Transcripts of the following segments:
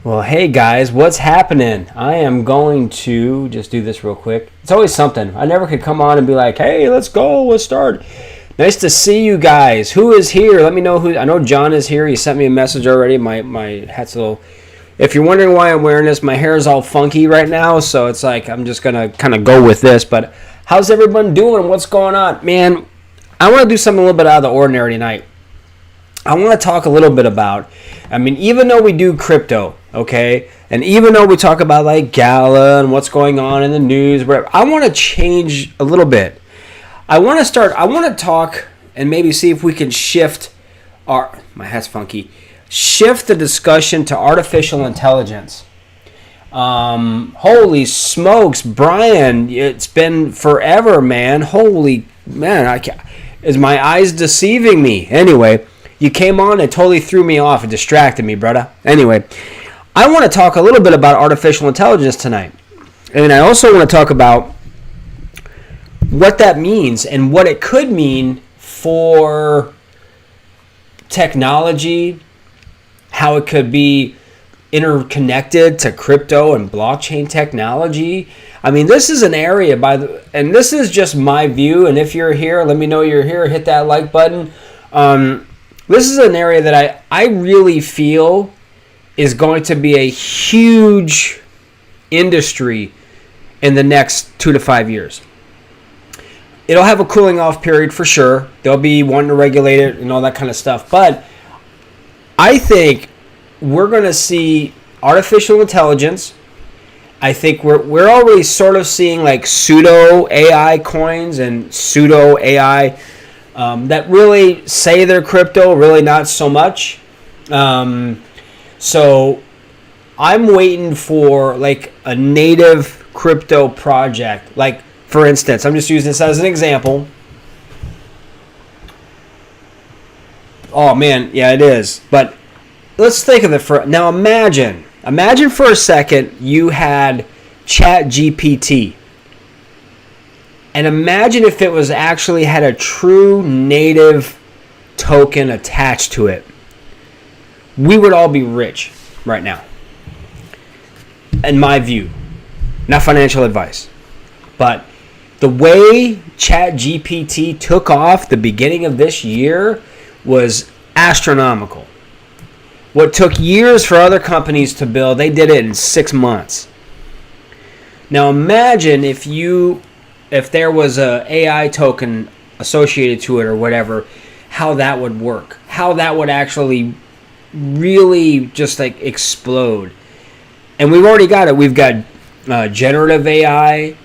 Well, hey guys, what's happening? I am going to just do this real quick. It's always something. I never could come on and be like, hey, let's go, let's start. Nice to see you guys. Who is here? Let me know who. I know John is here. He sent me a message already. My hat's a little. If you're wondering why I'm wearing this, my hair is all funky right now, so it's like I'm just going to kind of go with this. But how's everyone doing? What's going on? Man, I want to do something a little bit out of the ordinary tonight. I want to talk a little bit about, even though we do crypto, okay, and even though we talk about like Gala and what's going on in the news, whatever, I want to change a little bit. I want to talk and maybe see if we can shift my hat's funky, shift the discussion to artificial intelligence. Holy smokes, Brian, it's been forever, man. Holy, man, is my eyes deceiving me? Anyway, you came on and totally threw me off and distracted me, brother. Anyway, I want to talk a little bit about artificial intelligence tonight. And I also want to talk about what that means and what it could mean for technology, how it could be interconnected to crypto and blockchain technology. This is an area and this is just my view. And if you're here, let me know you're here. Hit that like button. This is an area that I really feel is going to be a huge industry in the next 2 to 5 years. It'll have a cooling off period for sure. They'll be wanting to regulate it and all that kind of stuff. But I think we're going to see artificial intelligence. I think we're already sort of seeing like pseudo AI coins and pseudo AI that really say they're crypto, really not so much. So I'm waiting for like a native crypto project. Like, for instance, I'm just using this as an example. Oh man, yeah, it is. But let's think of it now. Imagine for a second you had ChatGPT. And imagine if it was actually had a true native token attached to it. We would all be rich right now. In my view. Not financial advice. But the way ChatGPT took off the beginning of this year was astronomical. What took years for other companies to build, they did it in 6 months. Now imagine if there was a AI token associated to it or whatever, how that would work. How that would actually really just like explode. And we've already got it. We've got generative AI.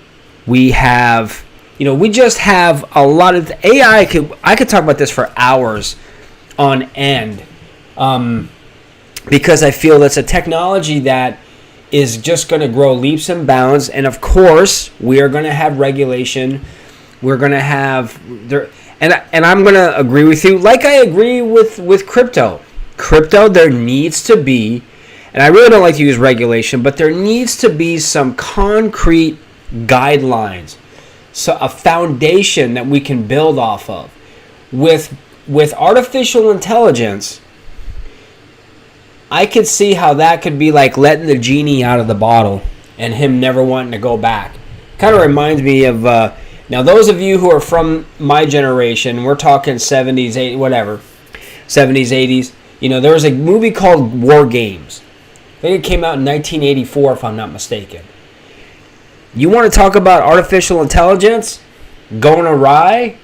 We have, we just have a lot of AI. I could talk about this for hours on end. Because I feel it's a technology that is just going to grow leaps and bounds. And of course, we are going to have regulation. We're going to have and I'm going to agree with you. Like I agree with crypto. Crypto, there needs to be, and I really don't like to use regulation, but there needs to be some concrete guidelines. So a foundation that we can build off of. With artificial intelligence, I could see how that could be like letting the genie out of the bottle and him never wanting to go back. Kind of reminds me of, now those of you who are from my generation, we're talking 70s, 80s, whatever, 70s, 80s, there was a movie called War Games. I think it came out in 1984 if I'm not mistaken. You want to talk about artificial intelligence going awry?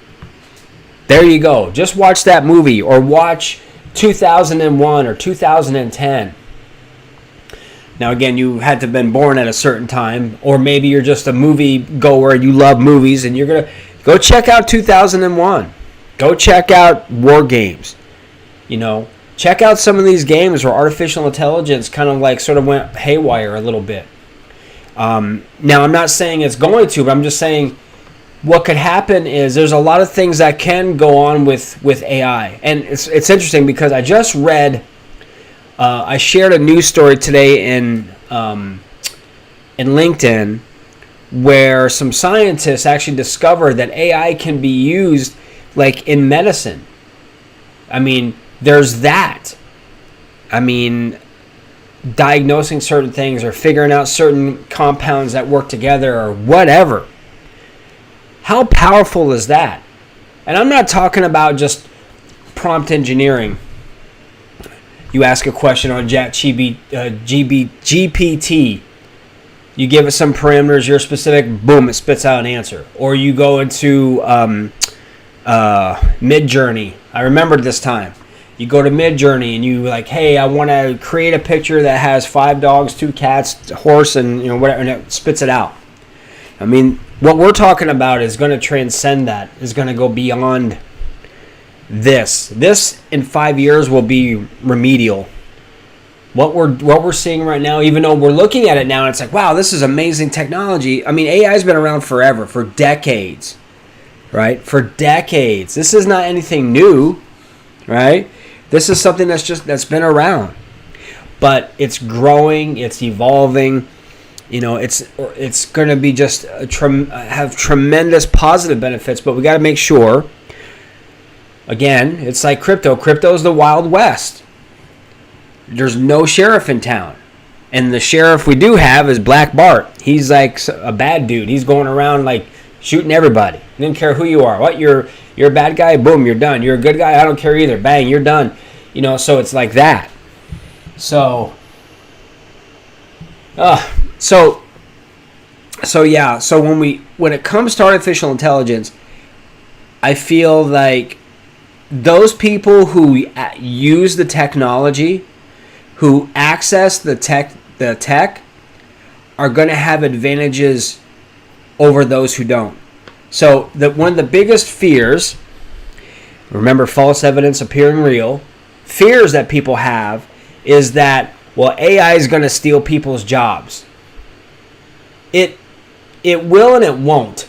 There you go. Just watch that movie or watch 2001 or 2010. Now again, you had to have been born at a certain time, or maybe you're just a movie goer, you love movies, and you're going to go check out 2001. Go check out War Games. Check out some of these games where artificial intelligence kind of like sort of went haywire a little bit. Now I'm not saying it's going to, but I'm just saying what could happen is there's a lot of things that can go on with AI. And it's interesting because I just read, I shared a news story today in LinkedIn where some scientists actually discovered that AI can be used like in medicine. There's that. diagnosing certain things or figuring out certain compounds that work together or whatever. How powerful is that? And I'm not talking about just prompt engineering. You ask a question on GPT. You give it some parameters, you're specific, boom, it spits out an answer. Or you go into Midjourney. I remembered this time. You go to Midjourney and you like, hey, I want to create a picture that has 5 dogs, 2 cats, a horse, and whatever, and it spits it out. I mean, what we're talking about is going to transcend that. Is going to go beyond this. This in 5 years will be remedial. What we're seeing right now, even though we're looking at it now, and it's like, wow, this is amazing technology. I mean, AI's been around forever, for decades, right? For decades. This is not anything new, right? This is something that's been around, but it's growing, it's evolving. It's going to be just have tremendous positive benefits, but we got to make sure. Again, it's like crypto. Crypto is the Wild West. There's no sheriff in town. And the sheriff we do have is Black Bart. He's like a bad dude. He's going around like shooting everybody. He doesn't care who you are. What, you're a bad guy? Boom, you're done. You're a good guy? I don't care either. Bang, you're done. So it's like that. So yeah. So when it comes to artificial intelligence, I feel like those people who use the technology, who access the tech are going to have advantages over those who don't. So one of the biggest fears, remember, false evidence appearing real, fears that people have is that, well, AI is going to steal people's jobs. It will and it won't.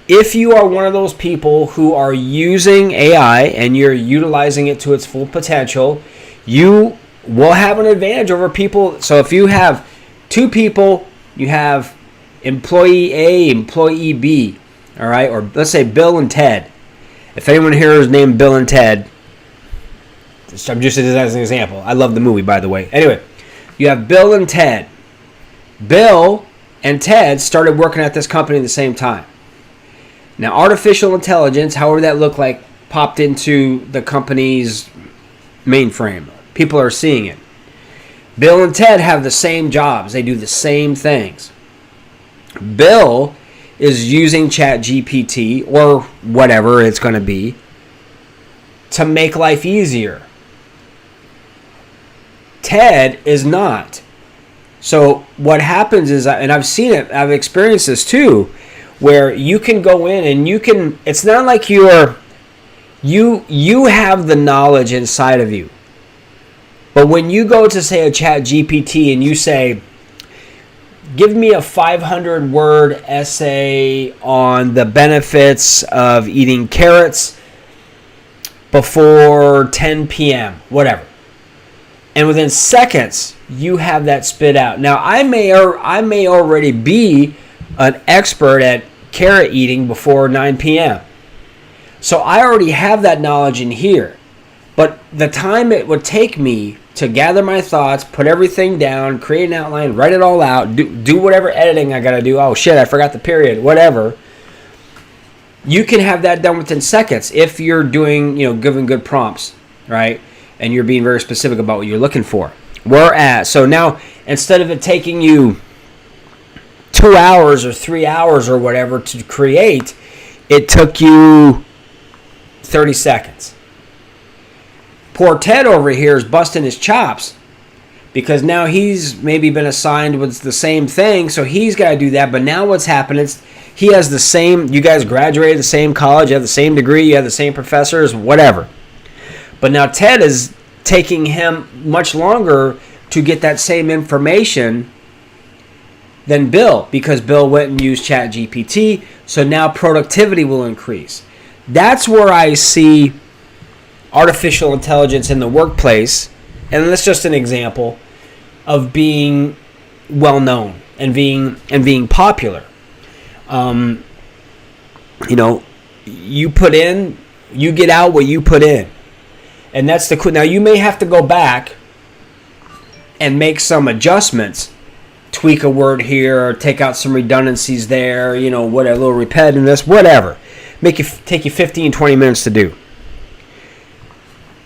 If you are one of those people who are using AI and you're utilizing it to its full potential, you will have an advantage over people. So if you have 2 people, you have employee A, employee B, all right? Or let's say Bill and Ted. If anyone here is named Bill and Ted, I'm just as an example. I love the movie, by the way. Anyway, you have Bill and Ted. Bill and Ted started working at this company at the same time. Now, artificial intelligence, however that looked like, popped into the company's mainframe. People are seeing it. Bill and Ted have the same jobs. They do the same things. Bill is using ChatGPT or whatever it's going to be to make life easier. Ted is not. So what happens is, and I've seen it, I've experienced this too, where you can go in and it's not like you have the knowledge inside of you. But when you go to, say, a ChatGPT and you say, give me a 500-word essay on the benefits of eating carrots before 10 p.m., whatever. And within seconds, you have that spit out. Now, I may already be an expert at carrot eating before 9 p.m. So I already have that knowledge in here. But the time it would take me to gather my thoughts, put everything down, create an outline, write it all out, do whatever editing I got to do. Oh, shit, I forgot the period, whatever. You can have that done within seconds if you're doing, giving good prompts, right? And you're being very specific about what you're looking for. Whereas, so now, instead of it taking you 2 hours or 3 hours or whatever to create, it took you 30 seconds. Poor Ted over here is busting his chops because now he's maybe been assigned with the same thing, so he's got to do that. But now what's happened is he has the same, you guys graduated the same college, you have the same degree, you have the same professors, whatever. But now Ted is taking him much longer to get that same information than Bill, because Bill went and used ChatGPT, so now productivity will increase. That's where I see artificial intelligence in the workplace, and that's just an example of being well known and being popular. You put in, you get out what you put in, and that's the. Now you may have to go back and make some adjustments, tweak a word here, or take out some redundancies there, what a little repetitiveness, whatever. Take you 15, 20 minutes to do.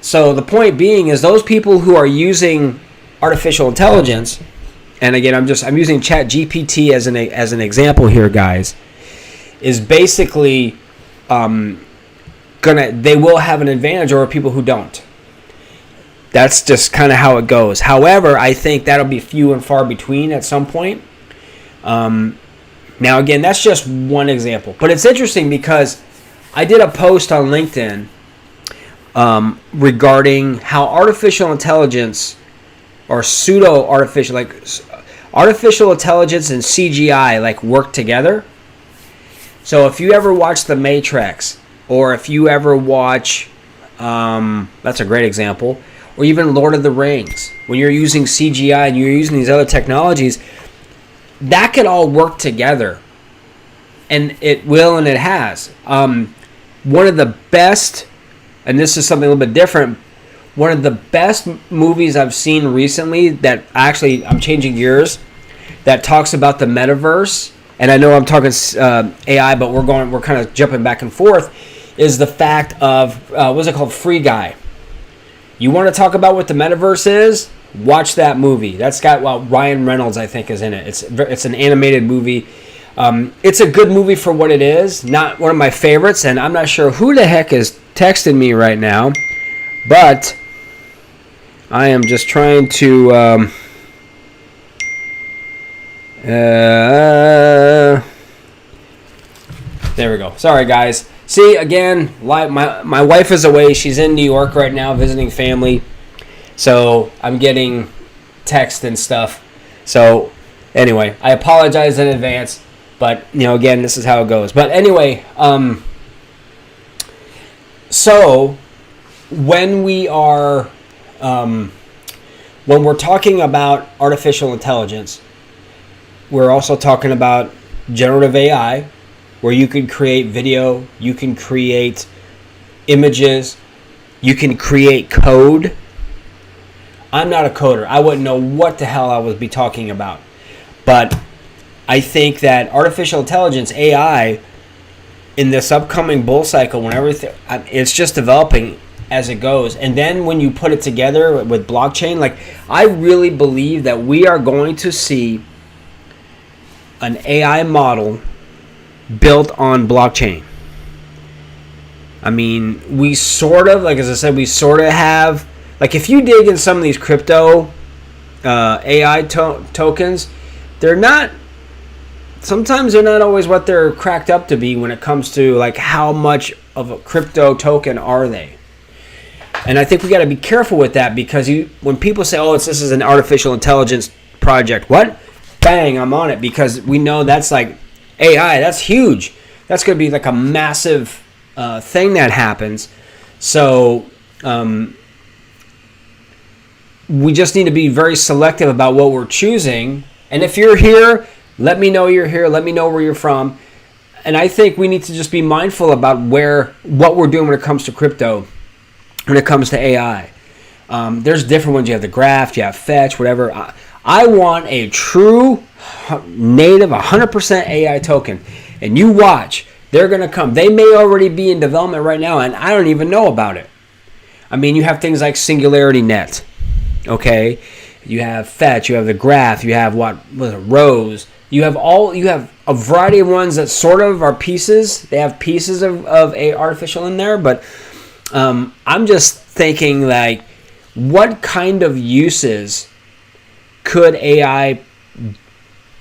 So the point being is those people who are using artificial intelligence, and again, I'm using ChatGPT as an example here, guys, is basically they will have an advantage over people who don't. That's just kind of how it goes. However, I think that'll be few and far between at some point. Now, again, that's just one example. But it's interesting because I did a post on LinkedIn regarding how artificial intelligence or pseudo-artificial, like artificial intelligence and CGI, like work together. So if you ever watch The Matrix, or if you ever watch, that's a great example, or even Lord of the Rings, when you're using CGI and you're using these other technologies, that can all work together. And it will, and it has. One of the best, and this is something a little bit different, one of the best movies I've seen recently that actually, I'm changing gears, that talks about the metaverse, and I know I'm talking AI, but we're kind of jumping back and forth, is the fact of, what's it called, Free Guy. You want to talk about what the metaverse is? Watch that movie. That's got Ryan Reynolds, I think, is in it. It's an animated movie. It's a good movie for what it is. Not one of my favorites, and I'm not sure who the heck is texting me right now, but I am just trying to. There we go. Sorry, guys. See, again, my wife is away. She's in New York right now visiting family. So I'm getting text and stuff. So anyway, I apologize in advance. But, again, this is how it goes. But anyway, so when we are, when we're talking about artificial intelligence, we're also talking about generative AI, where you can create video, you can create images, you can create code. I'm not a coder. I wouldn't know what the hell I would be talking about. But I think that artificial intelligence, AI, in this upcoming bull cycle, when everything, it's just developing as it goes. And then when you put it together with blockchain, I really believe that we are going to see an AI model built on blockchain. I mean, we sort of, as I said, we sort of have, if you dig in some of these crypto AI tokens, sometimes they're not always what they're cracked up to be when it comes to how much of a crypto token are they. And I think we got to be careful with that, because when people say, this is an artificial intelligence project, what? Bang, I'm on it, because we know that's AI, that's huge. That's going to be a massive thing that happens. So we just need to be very selective about what we're choosing. And if you're here, let me know you're here. Let me know where you're from. And I think we need to just be mindful about what we're doing when it comes to crypto, when it comes to AI. There's different ones. You have the Graph, you have Fetch, whatever. I want a true native 100% AI token. And you watch. They're going to come. They may already be in development right now, and I don't even know about it. I mean, you have things like Singularity Net. Okay? You have Fetch, you have the Graph, you have Rose. You have a variety of ones that sort of are pieces. They have pieces of a artificial in there, but I'm just thinking what kind of uses could AI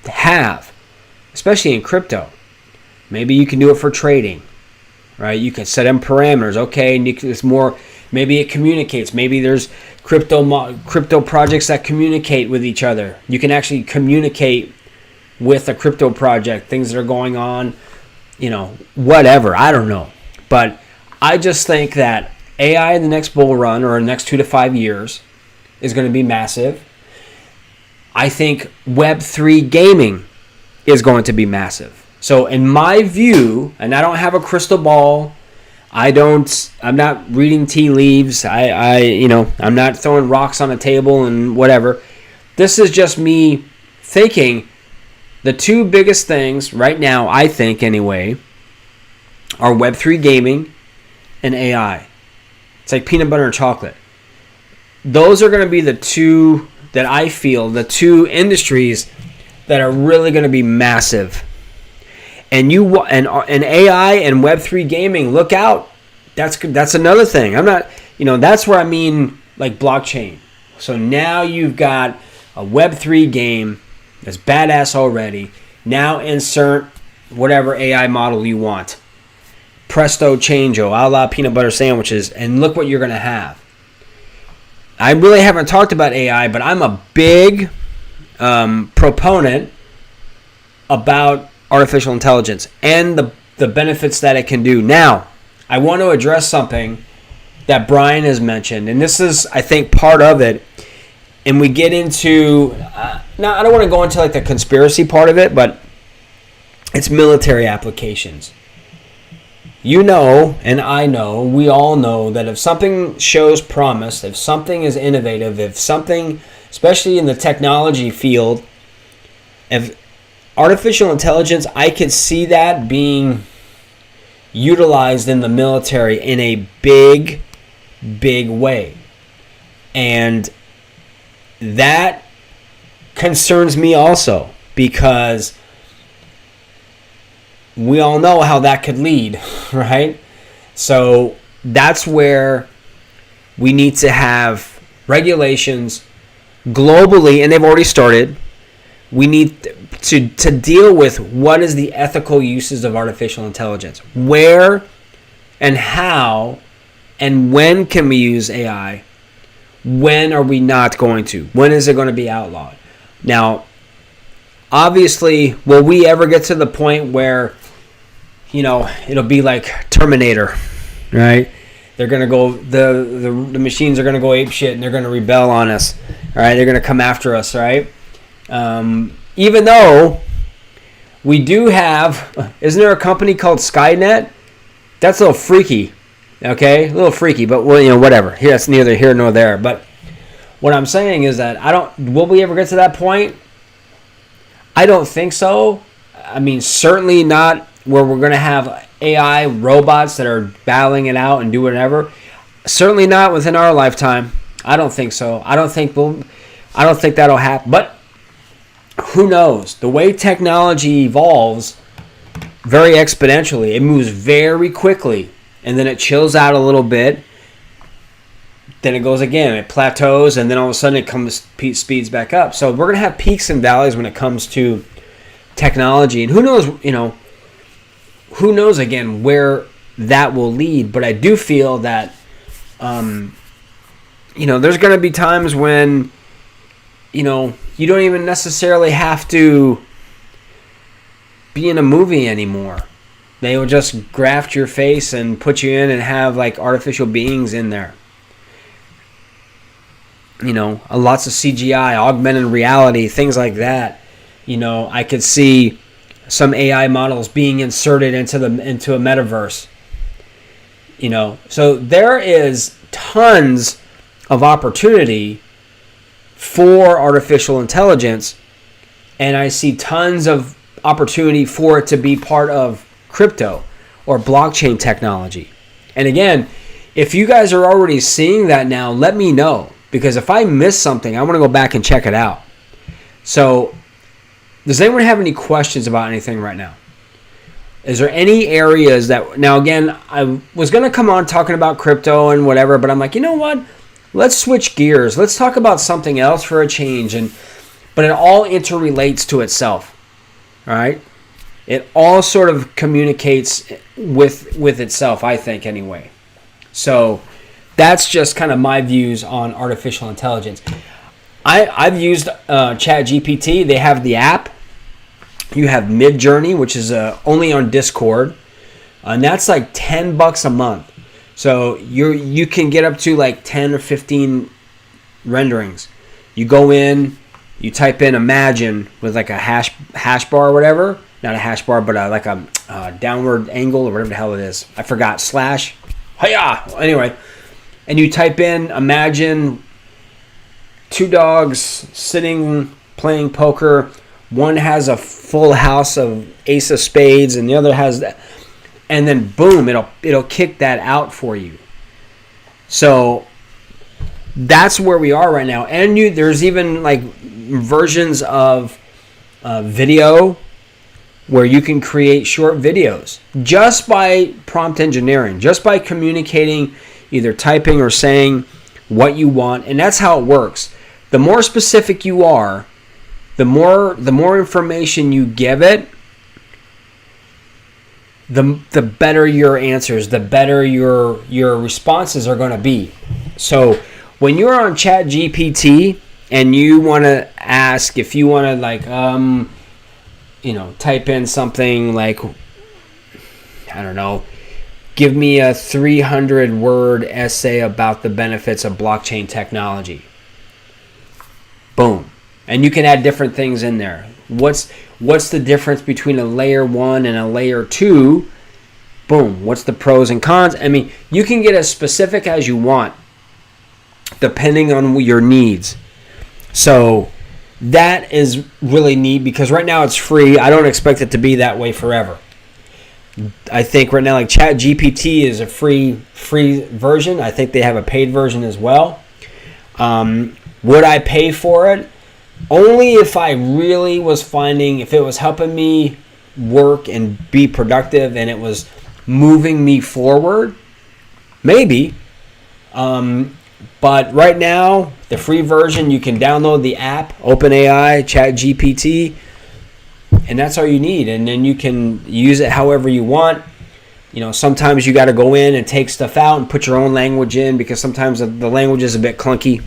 have, especially in crypto? Maybe you can do it for trading, right? You can set in parameters, okay, and it's more. Maybe it communicates. Maybe there's crypto projects that communicate with each other. You can actually communicate with a crypto project, things that are going on, whatever. I don't know. But I just think that AI in the next bull run, or the next 2 to 5 years, is going to be massive. I think Web3 gaming is going to be massive. So in my view, and I don't have a crystal ball, I'm not reading tea leaves, I'm not throwing rocks on a table and whatever, this is just me thinking the two biggest things right now, I think anyway, are Web3 gaming and AI. It's like peanut butter and chocolate. Those are going to be the two that I feel, the two industries that are really going to be massive. And AI and Web3 gaming, look out. That's another thing. I'm not, that's where I mean like blockchain. So now you've got a Web3 game that's badass already. Now insert whatever AI model you want. Presto changeo, a la peanut butter sandwiches, and look what you're going to have. I really haven't talked about AI, but I'm a big proponent about artificial intelligence and the benefits that it can do. Now, I want to address something that Brian has mentioned, and this is, I think, part of it. And we get into, now I don't want to go into like the conspiracy part of it, but it's military applications. You know, and I know, we all know that if something shows promise, if something is innovative, if something, especially in the technology field, if artificial intelligence, I could see that being utilized in the military in a big, big way. And that concerns me also, because we all know how that could lead, right? So that's where we need to have regulations globally, and they've already started. We need to deal with what is the ethical uses of artificial intelligence. Where and how and when can we use AI? When are we not going to? When is it going to be outlawed? Now, obviously, will we ever get to the point where, it'll be like Terminator, right? They're going to go, the machines are going to go ape shit and they're going to rebel on us, all right? They're going to come after us, right? Even though we do have, isn't there a company called Skynet? That's a little freaky, okay? A little freaky, but whatever. Here, that's neither here nor there. But what I'm saying is that will we ever get to that point? I don't think so. I mean, certainly not where we're going to have AI robots that are battling it out and do whatever. Certainly not within our lifetime. I don't think so. I don't think that'll happen. But who knows? The way technology evolves very exponentially, it moves very quickly, and then it chills out a little bit. Then it goes again, it plateaus, and then all of a sudden it speeds back up. So we're going to have peaks and valleys when it comes to technology, and who knows again where that will lead. But I do feel that there's going to be times when you don't even necessarily have to be in a movie anymore. They will just graft your face and put you in and have like artificial beings in there. Lots of CGI, augmented reality, things like that. I could see some AI models being inserted into a metaverse. So there is tons of opportunity for artificial intelligence, and I see tons of opportunity for it to be part of crypto or blockchain technology. And again, if you guys are already seeing that now, let me know, because if I miss something, I want to go back and check it out. So, does anyone have any questions about anything right now? Is there any areas that, now again, I was going to come on talking about crypto and whatever, but I'm like, you know what? Let's switch gears. Let's talk about something else for a change. But it all interrelates to itself. All right? It all sort of communicates with itself, I think, anyway. So that's just kind of my views on artificial intelligence. I've used ChatGPT. They have the app. You have Midjourney, which is only on Discord. And that's like $10 a month. So you can get up to like 10 or 15 renderings. You go in, you type in imagine with like a hash bar or whatever. Not a hash bar, but like a downward angle or whatever the hell it is. I forgot. Slash. Hiya! Anyway. And you type in imagine two dogs sitting playing poker. One has a full house of ace of spades, and the other has that. And then boom, it'll kick that out for you. So that's where we are right now. And there's even like versions of video where you can create short videos just by prompt engineering, just by communicating, either typing or saying what you want. And that's how it works. The more specific you are, the more information you give it, the better your answers, the better your responses are going to be. So when you're on ChatGPT and you want to ask, if you want to like type in something like, I don't know, give me a 300-word essay about the benefits of blockchain technology. Boom. And you can add different things in there. What's the difference between a layer 1 and a layer 2? Boom. What's the pros and cons? I mean, you can get as specific as you want depending on your needs. So that is really neat because right now it's free. I don't expect it to be that way forever. I think right now like ChatGPT is a free version. I think they have a paid version as well. Would I pay for it? Only if I really was finding, if it was helping me work and be productive and it was moving me forward, maybe. But right now, the free version, you can download the app, OpenAI, ChatGPT, and that's all you need. And then you can use it however you want. Sometimes you got to go in and take stuff out and put your own language in because sometimes the language is a bit clunky.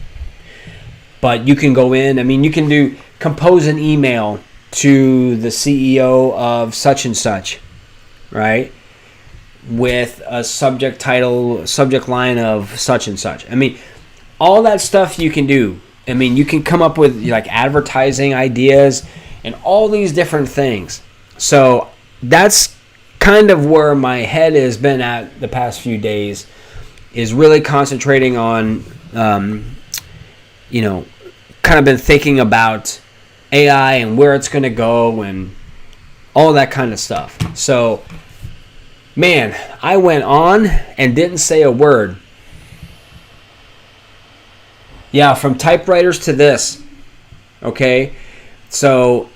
But you can go in. I mean, you can compose an email to the CEO of such and such, right? With a subject line of such and such. I mean, all that stuff you can do. I mean, you can come up with like advertising ideas and all these different things. So that's kind of where my head has been at the past few days, is really concentrating on, kind of been thinking about AI and where it's going to go and all that kind of stuff. So, man, I went on and didn't say a word. Yeah, from typewriters to this. Okay? So,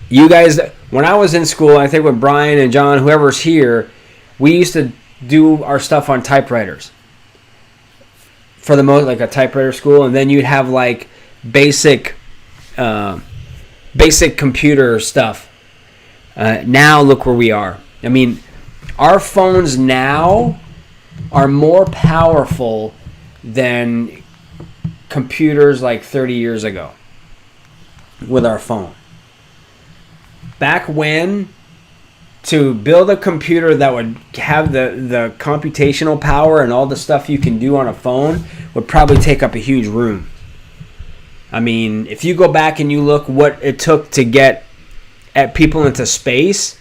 you guys, when I was in school, I think with Brian and John, whoever's here, we used to do our stuff on typewriters. For the most, like a typewriter school, and then you'd have like basic computer stuff. Now look where we are. I mean, our phones now are more powerful than computers like 30 years ago with our phone. Back when, to build a computer that would have the computational power and all the stuff you can do on a phone would probably take up a huge room. I mean, if you go back and you look what it took to get at people into space,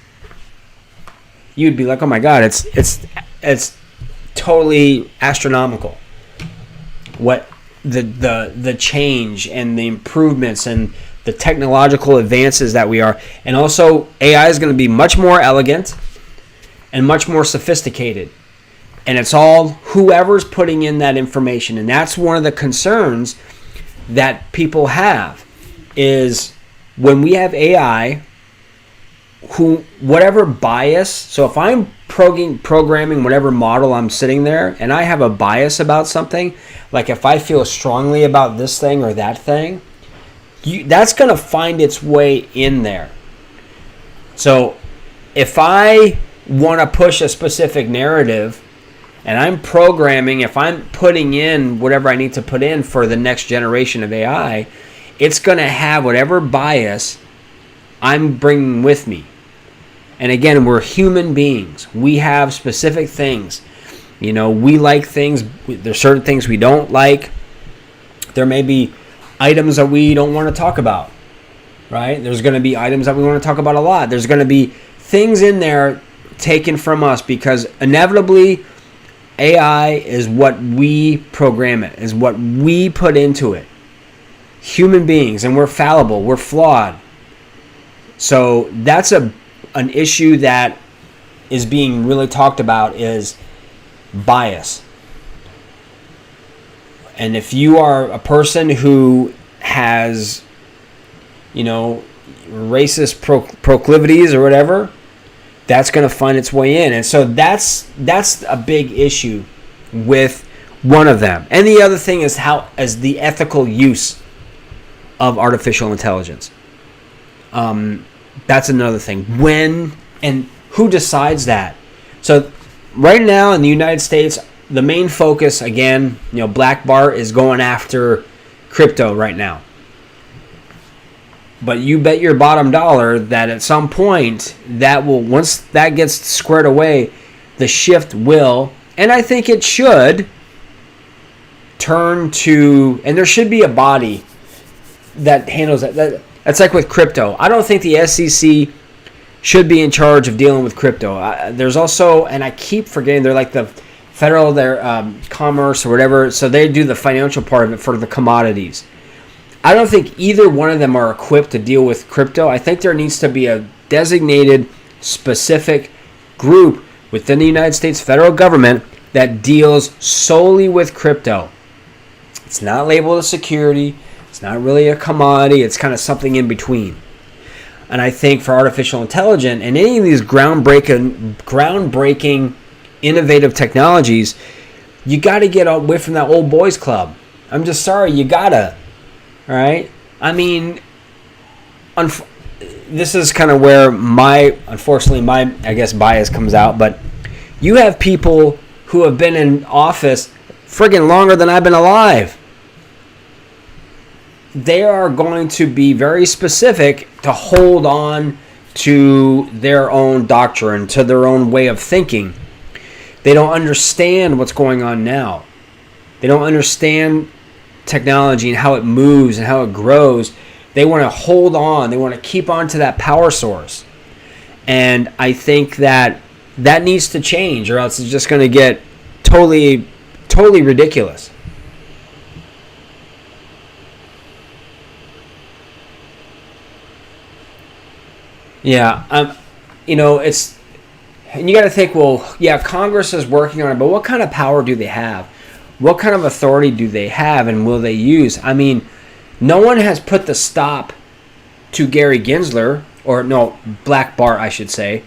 you'd be like, oh my God, it's totally astronomical. What the change and the improvements and the technological advances that we are. And also AI is going to be much more elegant and much more sophisticated. And it's all whoever's putting in that information. And that's one of the concerns that people have, is when we have AI, whatever bias, so if I'm programming whatever model I'm sitting there and I have a bias about something, like if I feel strongly about this thing or that thing, that's going to find its way in there. So if I want to push a specific narrative and I'm programming, if I'm putting in whatever I need to put in for the next generation of AI, it's going to have whatever bias I'm bringing with me. And again, we're human beings. We have specific things. We like things. There's certain things we don't like. There may be items that we don't want to talk about, right? There's going to be items that we want to talk about a lot. There's going to be things in there taken from us because inevitably AI is what we program it, is what we put into it. human beings, and we're fallible, we're flawed. So that's an issue that is being really talked about, is bias. And if you are a person who has, racist proclivities or whatever, that's going to find its way in. And so that's a big issue with one of them. And the other thing is the ethical use of artificial intelligence. That's another thing. When and who decides that? So right now in the United States, the main focus, again, Black Bart is going after crypto right now. But you bet your bottom dollar that at some point, once that gets squared away, the shift will, and I think it should, turn to, and there should be a body that handles that. That's like with crypto. I don't think the SEC should be in charge of dealing with crypto. There's also, and I keep forgetting, they're like the federal, commerce or whatever, so they do the financial part of it for the commodities. I don't think either one of them are equipped to deal with crypto. I think there needs to be a designated, specific group within the United States federal government that deals solely with crypto. It's not labeled a security. It's not really a commodity. It's kind of something in between. And I think for artificial intelligence and any of these groundbreaking, innovative technologies, you got to get away from that old boys club. I'm just sorry, you gotta. All right? I mean, this is kind of where unfortunately, my bias comes out, but you have people who have been in office friggin' longer than I've been alive. They are going to be very specific to hold on to their own doctrine, to their own way of thinking. They don't understand what's going on now. They don't understand technology and how it moves and how it grows. They want to hold on. They want to keep on to that power source. And I think that needs to change, or else it's just going to get totally ridiculous. Yeah, it's, and you got to think, well, yeah, Congress is working on it, but what kind of power do they have? What kind of authority do they have, and will they use? I mean, no one has put the stop to Gary Gensler, or no, Black Bart, I should say.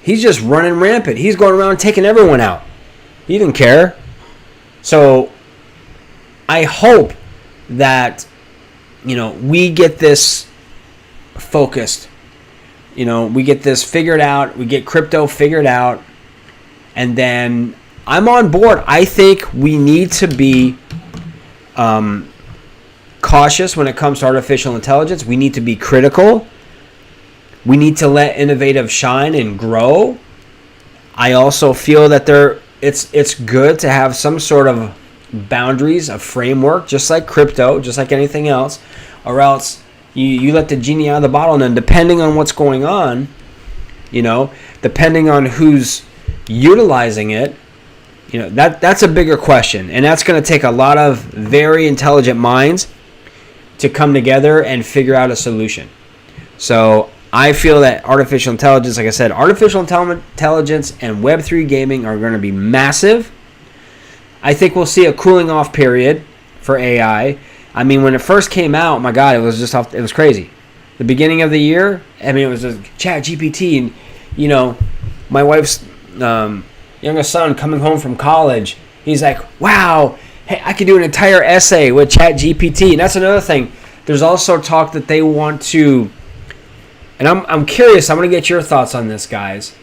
He's just running rampant. He's going around taking everyone out. He didn't care. So I hope that, we get this focused. We get this figured out. We get crypto figured out. And then I'm on board. I think we need to be cautious when it comes to artificial intelligence. We need to be critical. We need to let innovative shine and grow. I also feel that it's good to have some sort of boundaries, a framework, just like crypto, just like anything else, or else you let the genie out of the bottle, and then depending on what's going on, depending on who's utilizing it, that's a bigger question, and that's going to take a lot of very intelligent minds to come together and figure out a solution. So I feel that artificial intelligence, like I said, artificial intelligence and Web3 gaming are going to be massive. I think we'll see a cooling off period for AI. I mean, when it first came out, my God, it was crazy. The beginning of the year, it was a chat GPT, and, my wife's youngest son coming home from college, he's like, wow, hey, I could do an entire essay with chat GPT. And that's another thing. There's also talk that they want to, and I'm curious, I'm going to get your thoughts on this, guys.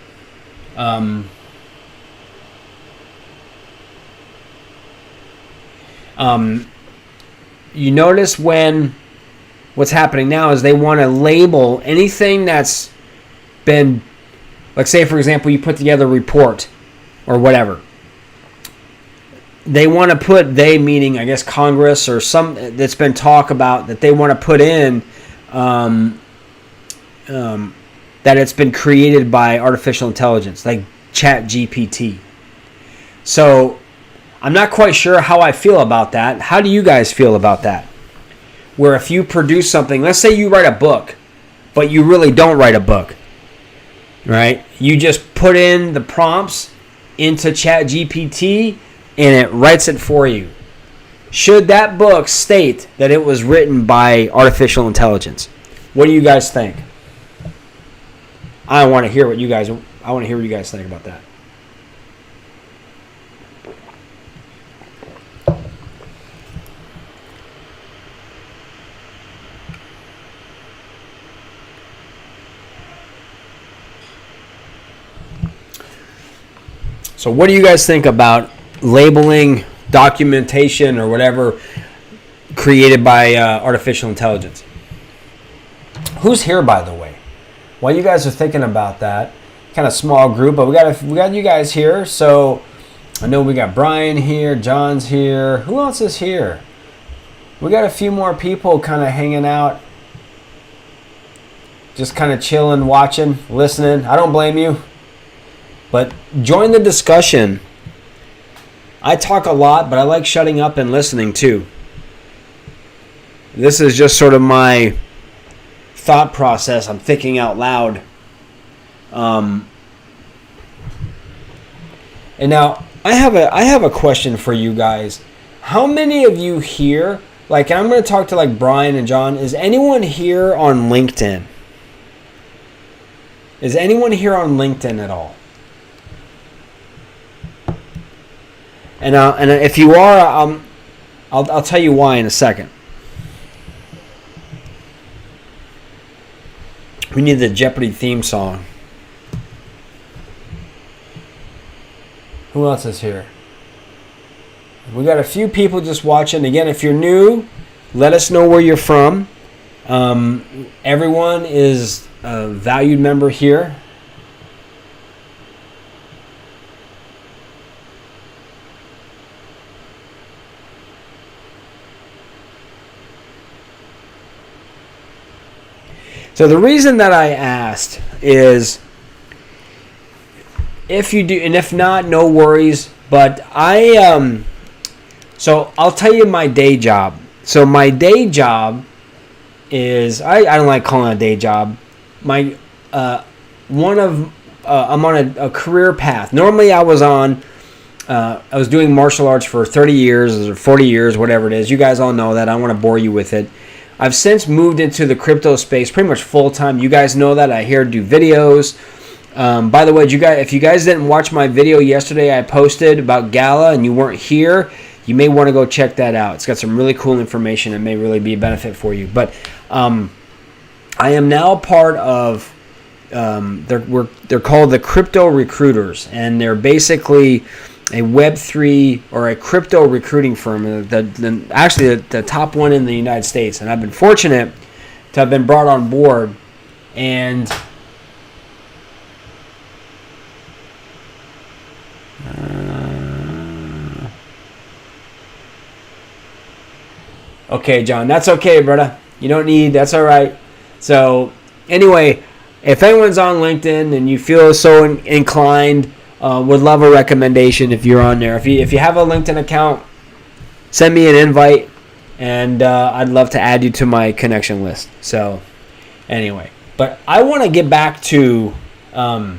You notice what's happening now is they want to label anything that's been, like, say, for example, you put together a report or whatever. They want to put, they meaning, I guess, Congress or some that's been talk about, that they want to put in that it's been created by artificial intelligence, like Chat GPT. So I'm not quite sure how I feel about that. How do you guys feel about that? Where if you produce something, let's say you write a book, but you really don't write a book, right? You just put in the prompts into ChatGPT and it writes it for you. Should that book state that it was written by artificial intelligence? What do you guys think? I want to hear what you guys think about that. So what do you guys think about labeling, documentation, or whatever created by artificial intelligence? Who's here, by the way? While you guys are thinking about that, kind of small group, but we got you guys here. So I know we got Brian here, John's here. Who else is here? We got a few more people kind of hanging out, just kind of chilling, watching, listening. I don't blame you. But join the discussion. I talk a lot, but I like shutting up and listening too. This is just sort of my thought process. I'm thinking out loud. And now I have a question for you guys. How many of you here, like I'm going to talk to like Brian and John, is anyone here on LinkedIn? Is anyone here on LinkedIn at all? And if you are, I'll tell you why in a second. We need the Jeopardy theme song. Who else is here? We got a few people just watching. Again, if you're new, let us know where you're from. Everyone is a valued member here. So the reason that I asked is, if you do, and if not, no worries. But so I'll tell you my day job. So my day job is, I don't like calling it a day job. I'm on a career path. Normally I was doing martial arts for 30 years or 40 years, whatever it is. You guys all know that. I don't want to bore you with it. I've since moved into the crypto space pretty much full time. You guys know that. I here do videos. By the way, if you guys didn't watch my video yesterday I posted about Gala and you weren't here, you may want to go check that out. It's got some really cool information that may really be a benefit for you. But I am now part of, they're called the Crypto Recruiters, and they're basically a Web3 or a crypto recruiting firm, actually the top one in the United States. And I've been fortunate to have been brought on board. And okay, John, that's okay, brother. You don't need, that's all right. So anyway, if anyone's on LinkedIn and you feel so inclined, would love a recommendation if you're on there. If you have a LinkedIn account, send me an invite, and I'd love to add you to my connection list. So anyway, but I want to get back to what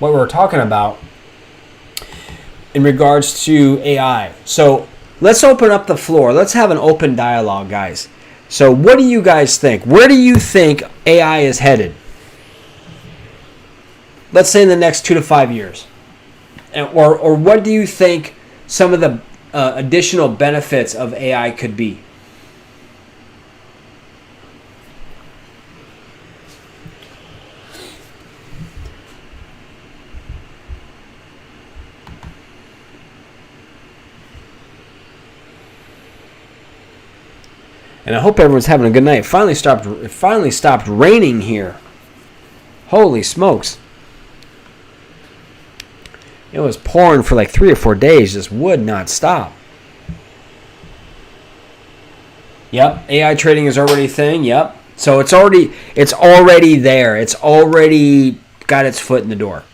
we were talking about in regards to AI. So let's open up the floor. Let's have an open dialogue, guys. So what do you guys think? Where do you think AI is headed? Let's say in the next 2 to 5 years. Or what do you think some of the additional benefits of AI could be? And I hope everyone's having a good night. It finally stopped raining here. Holy smokes. It was pouring for like 3 or 4 days, just would not stop. Yep, AI trading is already a thing. Yep. So it's already there. It's already got its foot in the door.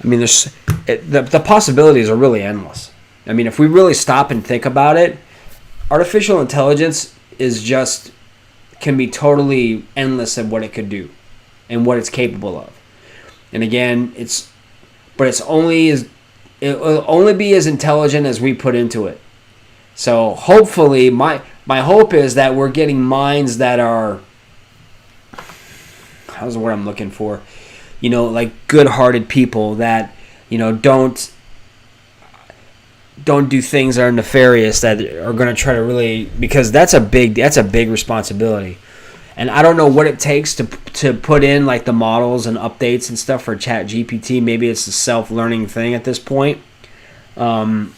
I mean, the possibilities are really endless. I mean, if we really stop and think about it, artificial intelligence can be totally endless at what it could do and what it's capable of. And again, it'll only be as intelligent as we put into it. So hopefully, my hope is that we're getting minds that are, how's the word I'm looking for? Like good-hearted people that, don't do things that are nefarious, that are going to try to really, because that's a big responsibility. And I don't know what it takes to put in like the models and updates and stuff for ChatGPT. Maybe it's a self-learning thing at this point. But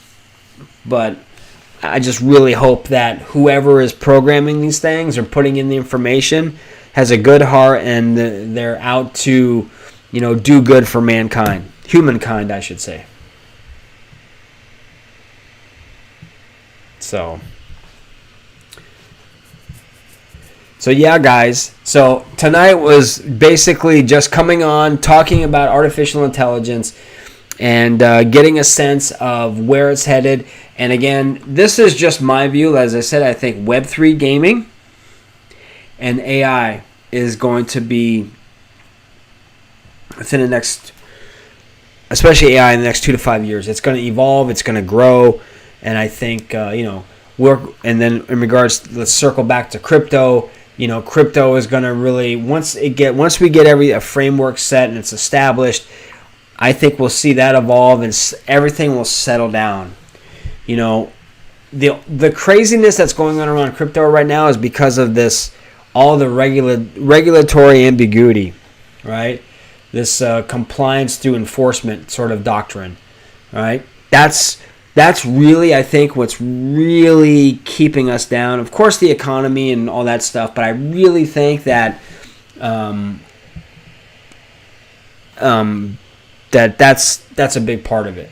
I just really hope that whoever is programming these things or putting in the information has a good heart and they're out to, do good for mankind. Humankind, I should say. So yeah, guys. So tonight was basically just coming on, talking about artificial intelligence and getting a sense of where it's headed. And again, this is just my view. As I said, I think Web3 gaming and AI is going to be within the next, especially AI in the next 2 to 5 years. It's going to evolve. It's going to grow. And I think, and then in regards, let's circle back to crypto. Crypto is going to really, once we get a framework set and it's established, I think we'll see that evolve and everything will settle down. The craziness that's going on around crypto right now is because of all the regulatory ambiguity, right? This compliance through enforcement sort of doctrine, right? That's really, I think, what's really keeping us down. Of course, the economy and all that stuff, but I really think that that's a big part of it.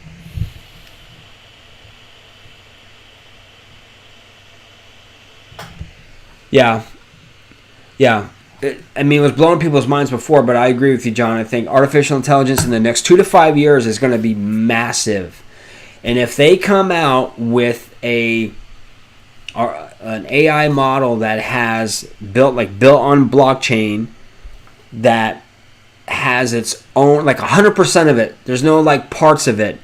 Yeah. It was blowing people's minds before, but I agree with you, John. I think artificial intelligence in the next 2 to 5 years is going to be massive. And if they come out with an AI model that has built on blockchain, that has its own, like 100% of it, there's no like parts of it.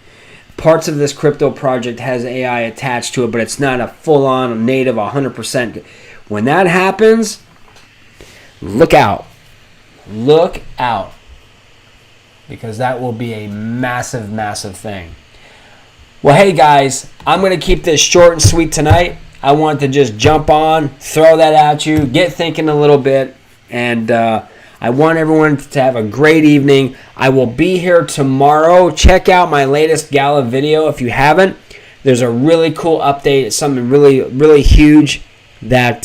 Parts of this crypto project has AI attached to it, but it's not a full-on native 100%. When that happens, look out. Look out. Because that will be a massive, massive thing. Well, hey guys, I'm going to keep this short and sweet tonight. I want to just jump on, throw that at you, get thinking a little bit, and I want everyone to have a great evening. I will be here tomorrow. Check out my latest Gala video if you haven't. There's a really cool update. It's something really, really huge that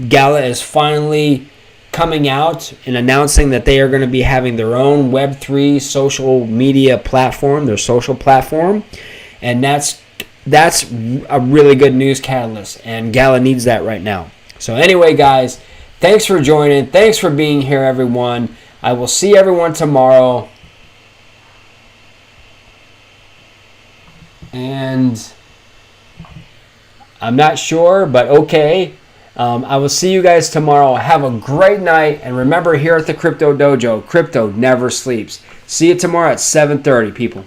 Gala is finally coming out and announcing that they are going to be having their own Web3 social media platform, their social platform, and that's a really good news catalyst, and Gala needs that right now. So anyway, guys, thanks for joining. Thanks for being here, everyone. I will see everyone tomorrow. And I'm not sure, but okay. I will see you guys tomorrow. Have a great night. And remember, here at the Crypto Dojo, crypto never sleeps. See you tomorrow at 7:30, people.